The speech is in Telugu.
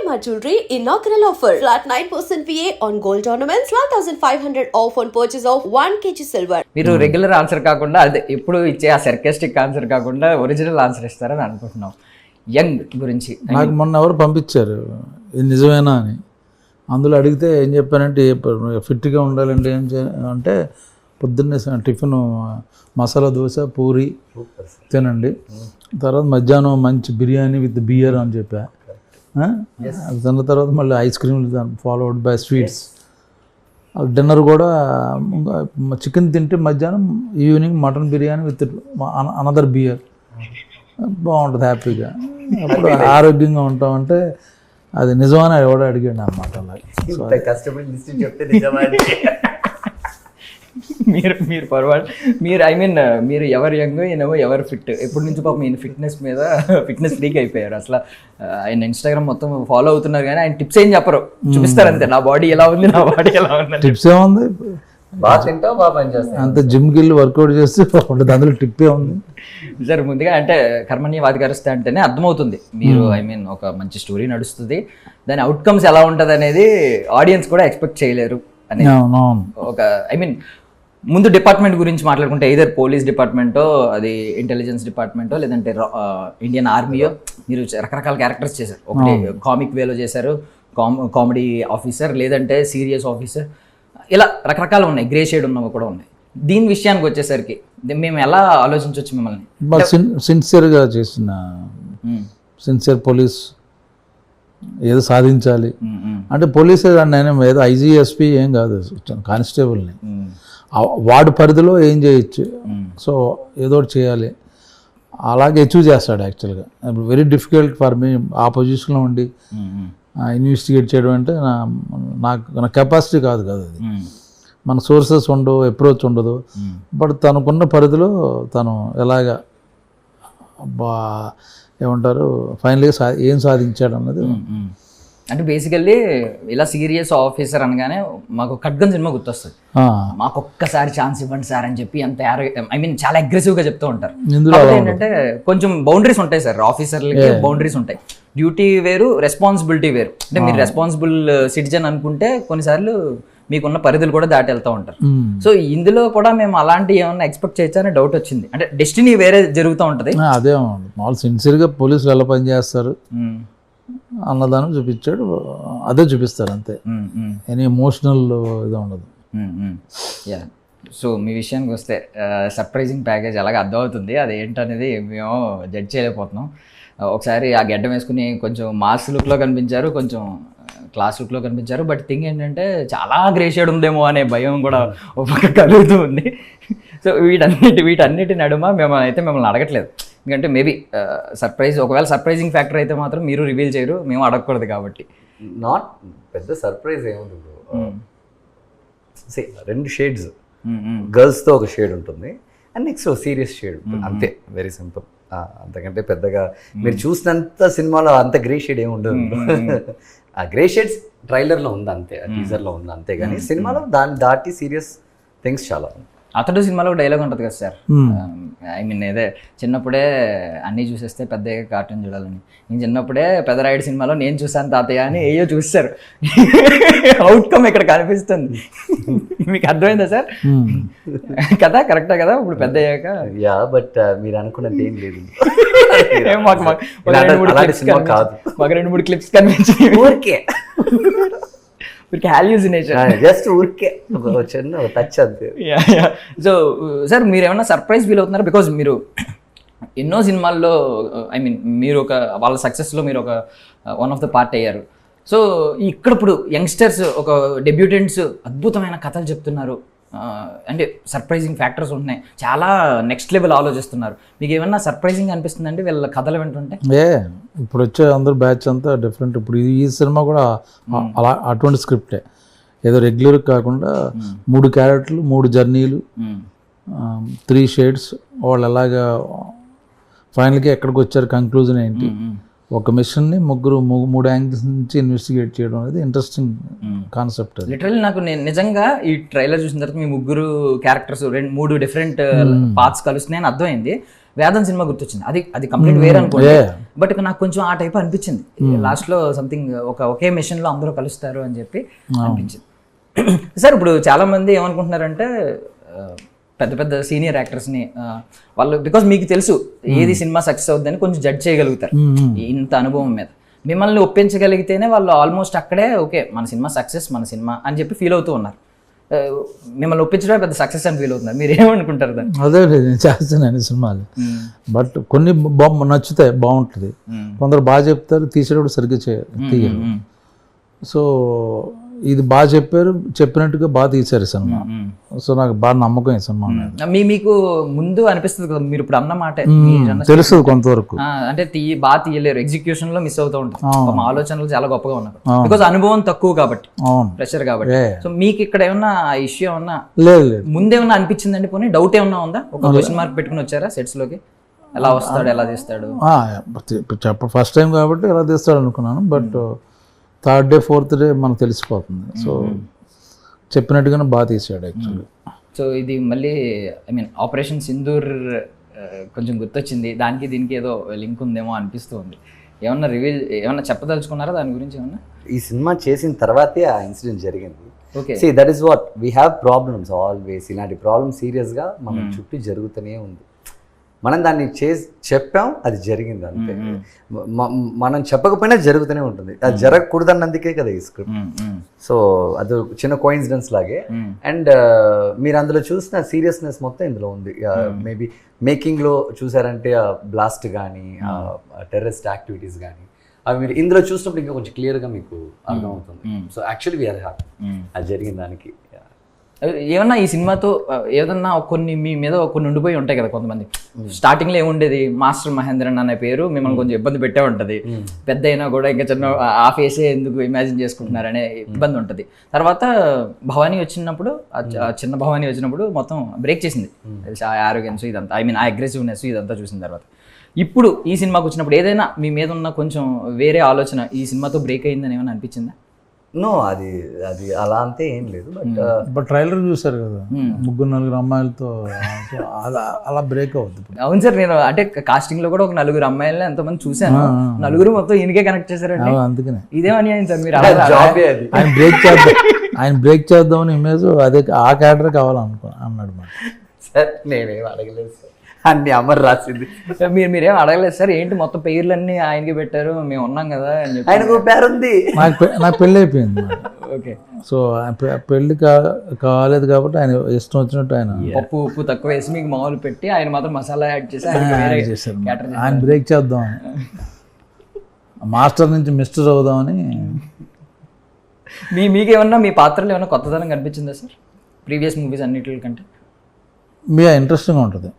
Shalimar Jewelry inaugural offer. Flat 9% VA on gold ornaments, 12,500 off on purchase of 1 kg silver. మీరు రెగ్యులర్ ఆన్సర్ కాకుండా అదే ఎప్పుడు ఇచ్చే ఆ సర్కాస్టిక్ ఆన్సర్ కాకుండా ఒరిజినల్ ఆన్సర్ ఇస్తారని అనుకుంటున్నాం. యంగ్ గురించి నాకు మొన్న ఎవరు పంపించారు ఇది నిజమేనా అని. అందులో అడిగితే ఏం చెప్పానంటే ఫిట్గా ఉండాలంటే అంటే పొద్దున్నే టిఫిన్ మసాలా దోశ పూరి తినండి, తర్వాత మధ్యాహ్నం మంచి బిర్యానీ విత్ బియర్ అని చెప్పా. తిన్న తర్వాత మళ్ళీ ఐస్ క్రీమ్లు ఫాలోడ్ బై స్వీట్స్. డిన్నర్ కూడా చికెన్ తింటే మధ్యాహ్నం, evening mutton biryani with another beer. బాగుంటుంది హ్యాపీగా, అప్పుడు ఆరోగ్యంగా ఉంటామంటే అది నిజమని ఎవడో అడిగాడు అన్నమాట. అలాగే కష్టపడి లిస్ట్ చెప్తే నిజమా మీరు పర్వాలేదు. మీరు మీరు ఎవరు యంగ్ ఈయనేమో ఎవరు ఫిట్. ఎప్పటి నుంచి పాపం ఈయన ఫిట్నెస్ ఫ్రీక్ అయిపోయారు. అసలు ఆయన ఇన్స్టాగ్రామ్ మొత్తం ఫాలో అవుతున్నారు కానీ ఆయన టిప్స్ ఏం చెప్పరు, చూపిస్తారు అంతే. నా బాడీ ఎలా ఉంది, నా బాడీ ఎలా ఉంది. టిప్స్ ఏముంది, బాగా తింటావు బాగా పని చేస్తావు అంత జిమ్కి వెళ్ళి వర్కౌట్ చేస్తే అందులో టిప్ ఏముంది. సార్ ముందుగా అంటే కర్మణ్యవాధికారిస్తే అంటేనే అర్థమవుతుంది మీరు ఒక మంచి స్టోరీ నడుస్తుంది, దాని అవుట్కమ్స్ ఎలా ఉంటుంది అనేది ఆడియన్స్ కూడా ఎక్స్పెక్ట్ చేయలేరు అని. ఒక ముందు డిపార్ట్మెంట్ గురించి మాట్లాడుకుంటే ఇదర్ పోలీస్ డిపార్ట్మెంటో, అది ఇంటెలిజెన్స్ డిపార్ట్మెంటో, లేదంటే ఇండియన్ ఆర్మీయో, మీరు రకరకాల క్యారెక్టర్స్ చేశారు. ఒకటి కామిక్ వేలో చేశారు, కామెడీ ఆఫీసర్, లేదంటే సీరియస్ ఆఫీసర్, ఇలా రకరకాలు ఉన్నాయి, గ్రే షేడ్ ఉన్నవి కూడా ఉన్నాయి. దీని విషయానికి వచ్చేసరికి మేము ఎలా ఆలోచించవచ్చు మిమ్మల్ని? సిన్సియర్గా చేసిన సిన్సియర్ పోలీస్, ఏదో సాధించాలి అంటే పోలీస్ నేను ఏదో ఐజీఎస్పీ ఏం కాదు, కానిస్టేబుల్ని. వాడి పరిధిలో ఏం చేయొచ్చు, సో ఏదో ఒకటి చేయాలి, అలాగే అచీవ్ చేస్తాడు. యాక్చువల్గా వెరీ డిఫికల్ట్ ఫర్ మీ ఆ పొజిషన్లో ఉండి ఇన్వెస్టిగేట్ చేయడం అంటే నా కెపాసిటీ కాదు అది. మన సోర్సెస్ ఉండవు, అప్రోచ్ ఉండదు. బట్ తనకున్న పరిధిలో తను ఎలాగా ఏమంటారు ఫైనల్గా ఏం సాధించాడు అన్నది. అంటే బేసికల్లీ ఇలా సీరియస్ ఆఫీసర్ అనగానే మాకు ఖడ్గం సినిమా గుర్తొస్తుంది. మాకు ఒక్కసారి ఛాన్స్ ఇవ్వండి సార్ అని చెప్పి అంత చాలా అగ్రెసివ్గా చెప్తూ ఉంటారు. ఏంటంటే కొంచెం బౌండరీస్ ఉంటాయి సార్, ఆఫీసర్లకి బౌండరీస్ ఉంటాయి. డ్యూటీ వేరు, రెస్పాన్సిబిలిటీ వేరు. అంటే మీరు రెస్పాన్సిబుల్ సిటిజన్ అనుకుంటే కొన్నిసార్లు మీకున్న పరిధులు కూడా దాటి వెళ్తూ ఉంటారు. సో ఇందులో కూడా మేము అలాంటి ఏమన్నా ఎక్స్పెక్ట్ చేయొచ్చా అని డౌట్ వచ్చింది. అంటే డెస్టినీ వేరే జరుగుతూ ఉంటుంది. అదే మామూలు సిన్సియర్గా పోలీసులు ఎలా పనిచేస్తారు అన్నదాన్ని చూపించాడు, అదే చూపిస్తారు అంతే. ఎనీ ఎమోషనల్ ఇది ఉండదు. యా, సో మీ విషయానికి వస్తే సర్ప్రైజింగ్ ప్యాకేజ్ అలాగే అర్థమవుతుంది, అది ఏంటనేది మేము జడ్జ్ చేయలేకపోతున్నాం. ఒకసారి ఆ గెడ్డం వేసుకుని కొంచెం మాస్ లుక్లో కనిపించారు, కొంచెం క్లాస్ లుక్లో కనిపించారు. బట్ థింగ్ ఏంటంటే చాలా గ్రే షేడ్ ఉందేమో అనే భయం కూడా ఒక పక్క కలుగుతూ ఉంది. సో వీటన్నిటి నడుమ మిమ్మల్ని అడగట్లేదు, ఎందుకంటే మేబీ ఒకవేళ సర్ప్రైజింగ్ ఫ్యాక్టర్ అయితే మాత్రం మీరు రివీల్ చేయరు, మేము అడగకూడదు కాబట్టి. నాట్ పెద్ద సర్ప్రైజ్ ఏముంది బ్రో. రెండు షేడ్స్, గర్ల్స్తో ఒక షేడ్ ఉంటుంది అండ్ నెక్స్ట్ సీరియస్ షేడ్, అంతే. Very simple. అంతకంటే పెద్దగా మీరు చూసినంత సినిమాలో అంత గ్రే షేడ్ ఏమి ఉండదు. ఆ గ్రే షేడ్స్ ట్రైలర్లో ఉంది అంతే, టీజర్లో ఉంది అంతే, కానీ సినిమాలో దాన్ని దాటి సీరియస్ థింగ్స్ చాలా. అతడు సినిమాలో డైలాగ్ ఉంటుంది కదా సార్, ఇదే చిన్నప్పుడే అన్నీ చూసేస్తే పెద్దగా కార్టూన్ చూడాలని. నేను చిన్నప్పుడే పెద్దరాయుడు సినిమాలో నేను చూసాను తాతయ్య అని ఏయో చూస్తారు. అవుట్కమ్ ఇక్కడ కనిపిస్తుంది. మీకు అర్థమైందా సార్? కదా, కరెక్టా కదా? ఇప్పుడు పెద్ద అయ్యాక యా, బట్ మీరు అనుకున్నది ఏం లేదు. మాకు 2-3 క్లిప్స్ కనిపించాయి. ఊరికే జస్ట్ ఊరికే చిన్న టచ్ అంతే. సో సార్ మీరు ఏమన్నా సర్ప్రైజ్ ఫీల్ అవుతున్నారు? బికాజ్ మీరు ఎన్నో సినిమాల్లో మీరు వాళ్ళ సక్సెస్లో మీరు ఒక వన్ ఆఫ్ ద పార్ట్ అయ్యారు. సో ఇక్కడ ఇప్పుడు యంగ్స్టర్స్, ఒక డెబ్యూటెంట్స్ అద్భుతమైన కథలు చెప్తున్నారు, అంటే సర్ప్రైజింగ్ ఫ్యాక్టర్స్ ఉంటున్నాయి, చాలా నెక్స్ట్ లెవెల్ ఆలోచిస్తున్నారు. మీకు ఏమన్నా సర్ప్రైజింగ్ అనిపిస్తుందండి వీళ్ళ కథలు వింటుంటే? ఇప్పుడు వచ్చే అందరూ బ్యాచ్ అంతా డిఫరెంట్. ఇప్పుడు ఈ సినిమా కూడా అలా అటువంటి స్క్రిప్టే, ఏదో రెగ్యులర్ కాకుండా 3 క్యారెక్టర్లు, 3 జర్నీలు, 3 షేడ్స్. వాళ్ళు ఎలాగా ఫైనల్గా ఎక్కడికి వచ్చారు, కంక్లూజన్ ఏంటి, ఒక మిషన్ని 3 యాంగిల్స్ నుంచి ఇన్వెస్టిగేట్ చేయడం అనేది ఇంట్రెస్టింగ్ కాన్సెప్ట్. లిటరల్లీ నాకు నిజంగా ఈ ట్రైలర్ చూసిన తర్వాత మీ 3 క్యారెక్టర్స్ 2-3 డిఫరెంట్ పార్ట్స్ కలుస్తున్నాయని అర్థమైంది. వేదం సినిమా గుర్తొచ్చింది. అది కంప్లీట్ వేరే అనుకోండి, బట్ నాకు కొంచెం ఆ టైప్ అనిపించింది. లాస్ట్ లో సంథింగ్ ఒకే మిషన్ లో అందరూ కలుస్తారు అని చెప్పి అనిపించింది. సార్ ఇప్పుడు చాలా మంది ఏమనుకుంటున్నారంటే పెద్ద పెద్ద సీనియర్ యాక్టర్స్ని వాళ్ళు బికాజ్ మీకు తెలుసు ఏది సినిమా సక్సెస్ అవుతుందని కొంచెం జడ్జ్ చేయగలుగుతారు ఇంత అనుభవం మీద. మిమ్మల్ని ఒప్పించగలిగితేనే వాళ్ళు ఆల్మోస్ట్ అక్కడే ఓకే మన సినిమా సక్సెస్ మన సినిమా అని చెప్పి ఫీల్ అవుతూ ఉన్నారు. మిమ్మల్ని ఒప్పించడమే పెద్ద సక్సెస్ అని ఫీల్ అవుతున్నారు. మీరు ఏమనుకుంటారు దాన్ని? అదే నేను చేస్తాను సినిమాలు, బట్ కొన్ని నచ్చుతాయి, బాగుంటుంది. కొందరు బాగా చెప్తారు, తీసేటప్పుడు సరిగ్గా తీయరు. సో ఇది బాగా చెప్పినట్టుగా బాగా తీశారు సినిమా. సో నాకు బాగా నమ్మకం ఈ సినిమా మీద. మీకు ముందు అనిపిస్తుంది కదా మీరు ఇప్పుడు అన్న మాట తెలుస్తుంది కొంతవరకు, అంటే బాగా తీయలేరు, ఎగ్జిక్యూషన్ లో మిస్ అవుతూ ఉంటారు. మా ఆలోచనలు చాలా గొప్పగా ఉన్నారు బికాజ్ అనుభవం తక్కువ కాబట్టి, ప్రెషర్ కాబట్టి. సో మీకు ఇక్కడ ఏమన్నా ఇష్యూ ఏమన్నా లేదు ముందేమన్నా అనిపించిందండి? పోనీ డౌట్ ఏమన్నా ఉందా? ఒక క్వశ్చన్ మార్క్ పెట్టుకుని వచ్చారా సెట్స్ లోకి? ఎలా వస్తాడు, ఎలా తీస్తాడు? ఫస్ట్ టైం కాబట్టి ఎలా తీస్తాడు అనుకున్నాను, but third day fourth day మనకు తెలిసిపోతుంది. సో చెప్పినట్టుగానే బాగా తీసాడు యాక్చువల్లీ. సో ఇది మళ్ళీ ఐ మీన్ ఆపరేషన్ సింధూర్ కొంచెం గుర్తొచ్చింది, దానికి దీనికి ఏదో లింక్ ఉందేమో అనిపిస్తుంది. ఏమన్నా ఏమన్నా చెప్పదలుచుకున్నారా దాని గురించి? ఏమన్నా ఈ సినిమా చేసిన తర్వాతే ఆ ఇన్సిడెంట్ జరిగింది. Okay, see that is what we have problems always. ఇలాంటి ప్రాబ్లమ్ సీరియస్గా మన చుట్టూ జరుగుతూనే ఉంది. మనం దాన్ని చెప్పాం, అది జరిగింది అంతే. మనం చెప్పకపోయినా జరుగుతూనే ఉంటుంది. అది జరగకూడదన్నందుకే కదా ఈ స్క్రిప్ట్. సో అది చిన్న కోయిన్సిడెన్స్ లాగే. అండ్ మీరు అందులో చూసిన సీరియస్నెస్ మొత్తం ఇందులో ఉంది. మేబీ మేకింగ్లో చూసారంటే బ్లాస్ట్ కానీ టెర్రరిస్ట్ యాక్టివిటీస్ కానీ అవి మీరు ఇందులో చూసినప్పుడు ఇంకా కొంచెం క్లియర్గా మీకు అర్థమవుతుంది. సో యాక్చువల్లీ వీఆర్ హ్యాపీ అది జరిగిన దానికి. ఏమన్నా ఈ సినిమాతో ఏదన్నా కొన్ని మీ మీద కొన్ని ఉండిపోయి ఉంటాయి కదా కొంతమంది. స్టార్టింగ్ లో ఏముండేది, మాస్టర్ మహేంద్రన్ అనే పేరు మిమ్మల్ని కొంచెం ఇబ్బంది పెట్టే ఉంటది. పెద్ద అయినా కూడా ఇంకా చిన్న ఆ ఫేసే ఎందుకు ఇమాజిన్ చేసుకుంటున్నారనే ఇబ్బంది ఉంటుంది. తర్వాత భవానీ వచ్చినప్పుడు, చిన్న భవానీ వచ్చినప్పుడు మొత్తం బ్రేక్ చేసింది ఆ ఆరోగెన్స్ ఇదంతా, ఐ మీన్ ఆ అగ్రెసివ్నెస్ ఇదంతా చూసిన తర్వాత. ఇప్పుడు ఈ సినిమాకి వచ్చినప్పుడు ఏదైనా మీ మీద ఉన్న కొంచెం వేరే ఆలోచన ఈ సినిమాతో బ్రేక్ అయిందని ఏమైనా అనిపించిందా? నో, అది అలా అంతే ఏం లేదు. బట్ ట్రైలర్ చూసారు కదా, 3-4 అమ్మాయిలతో అలా బ్రేక్ అవుతుంది. అవును సార్, నేను అంటే కాస్టింగ్ లో కూడా ఒక 4 అమ్మాయిలని ఎంతమంది చూసాను, 4 మొత్తం ఈయనకే కనెక్ట్ చేశారండి. అందుకనే ఇదేమని అయింది సార్? మీరు ఆయన బ్రేక్ చేద్దామని ఇమేజ్ అదే ఆ క్యారెక్టర్ కావాలన్నాడు మాట. సార్ నేనేం అడగలేదు సార్, అన్ని అమర్ రాసింది. మీరేం అడగలేదు సార్? ఏంటి మొత్తం పేర్లన్నీ ఆయనకి పెట్టారు, మేము ఉన్నాం కదా అని చెప్పి. ఆయనకు పేరు ఉంది, నాకు పెళ్ళి అయిపోయింది. ఓకే, సో పెళ్లి కాలేదు కాబట్టి ఆయన ఇష్టం వచ్చినట్టు ఆయన పప్పు ఉప్పు తక్కువ వేసి మీకు మామూలు పెట్టి ఆయన మాత్రం మసాలా యాడ్ చేసి చేశారు. ఆయన బ్రేక్ చేద్దామని, మాస్టర్ నుంచి మిస్టర్ అవుదామని. మీకేమన్నా మీ పాత్రలు ఏమన్నా కొత్తదనం కనిపించిందా సార్ ప్రీవియస్ మూవీస్ అన్నిటి కంటే? మీ ఇంట్రెస్టింగ్గా ఉంటుంది.